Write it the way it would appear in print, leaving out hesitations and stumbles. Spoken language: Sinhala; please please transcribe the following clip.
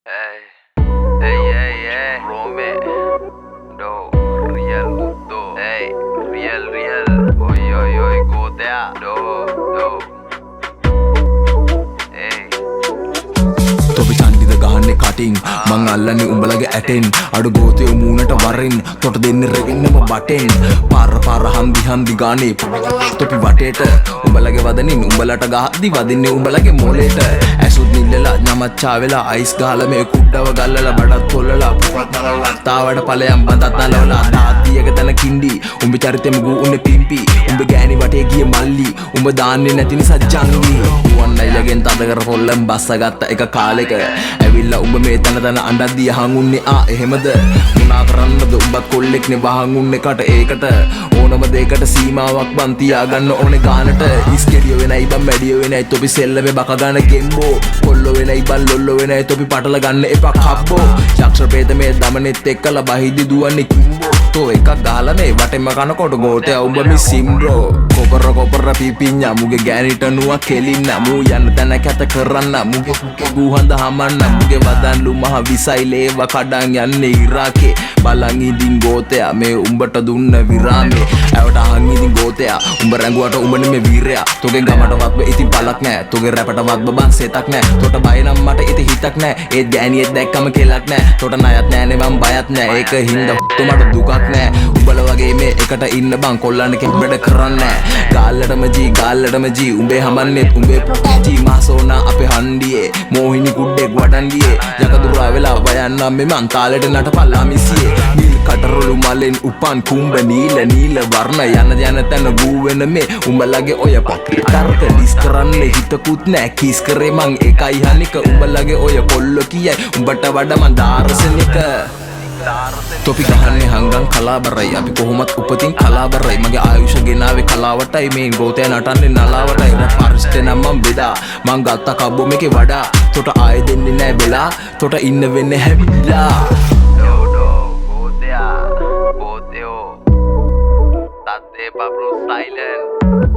Hey, hey, hey, hey, Rome, do, real, do, hey, real, oi, go there, do, hey. තොපි චන්ඩිද ගහන්නේ කටින් මං අල්ලන්නේ උඹලගේ ඇටෙන් අඩු ගෝතයෝ මූනට වරින් තොට දෙන්න රෙවෙන්නම බටෙන් පාර හන්දි ගානේ තොපි වටේට උඹලගේ වදනින් උඹලට ගහද්දි වදින්නේ උඹලගේ මොලේට ඇසුත් නිල්ලලා නමච්චා වෙලා අයිස් ගහලා මේ කුඩ්ඩව ගල්ලලා බඩත් කොල්ලලා තාවට ඵලයන් බඳත් නලවලා දාතියක තන කින්ඩි උඹ චරිතෙම ගූ උන්නේ පිම්පි උඹ ගෑණි වටේ ගිය මල්ලි උඹ දාන්නේ නැති නිසා ජංගි වන්නයිලගෙන් තද කර පොල්ලන් බස්සගත්ත එක කාලෙක ඇවිල්ලා උඹ මේ තන අඬද්දී හංගුන්නේ එහෙමද මොනා කරන්නද උඹත් කොල්ලෙක්නේ වහංගුන්නේ කට ඒකට ඕනම දෙයකට සීමාවක් බන් තියාගන්න ඕනේ ගානට ඉස්කෙඩියෝ වෙනයි බන් මැඩියෝ වෙනයි තොපි සෙල්ලමේ බක ගන්න ගෙම්බෝ කොල්ලෝ වෙනයි බන් ලොල්ලෝ වෙනයි තොපි පටල ගන්න එපා කබ්බෝ යක්ෂ ප්‍රේත මේ දමනෙත් එක්කලා බහිදි දුවන්නේ කිම්බෝ තෝ එකක් ගහලා මේ වටෙම කනකොට ගෝතයා උඹ මි සිම්බ්‍රෝ කොපර පිපිඤ්ඤා මුගේ ගෑනිට නුවක් කෙලින්න මූ යන්න තැන කැත කරන්න මුගේ ගුහඳ හමන්න මුගේ වදන්ලු මහ විසයිලේව කඩන් යන්නේ ඉරාකේ බලන් ඉදින් ගෝතයා මේ උඹට දුන්න විරාමේ ඇවට අහන් ඉදින් ගෝතයා උඹ රැඟුවට උඹනේ මේ වීරයා තෝගේ ගමටවත් ඉතින් බලක් නෑ තෝගේ රැපටවත් බබන් සෙතක් නෑ තොට බය නම් මට ඉතින් හිතක් නෑ ඒත් ගෑනියෙක් දැක්කම කෙලක් නෑ තොට ණයක් නෑනේ මං බයත් නෑ ඒක හින්දා මට දුකක් නෑ උඹල වගේ මේ එකට ඉන්න බං කොල්ලන්න කෙක් වැඩ කරන්නේ ගාල්ලටම ජී උඹේ හමන්නෙත් උඹේ ජී මාසෝනා අපේ හන්දියේ මෝහිනි කුඩ්ඩෙක් වඩන්දියේ යකදුරා වෙලා වයන්නම් මෙ මං තාලෙට නටපල්ලා මිසියේ නිල් කටරොළු මලෙන් උපන් කුඹ නීල වර්ණ යන තැන ගූ වෙන මේ උඹලගේ ඔය පොටි තර්ක ඩිස් කරන්න හිතකුත් නෑ කිස් කරේ මං එකයි හනික උඹලගේ ඔය කොල්ල කියයි උඹට වඩා මං දාර්ශනික තොපි ගහන්නේ හංගන් කලාබරයි අපි කොහොමත් උපතින් කලාබරයි මගේ ආයුෂ ගෙනාවේ කලාවටයි මේ ගෝතය නටන්නේ නලාවටයි රැප් ආරිස්ට් නම් මං බෙදා මං ගත්ත කබ්බෝ මේකේ වඩා තොට ආයෙ දෙන්නේ නෑ වෙලා තොට ඉන්න වෙන්නේ හැමිලා Goteo, Tate Pablo Silent.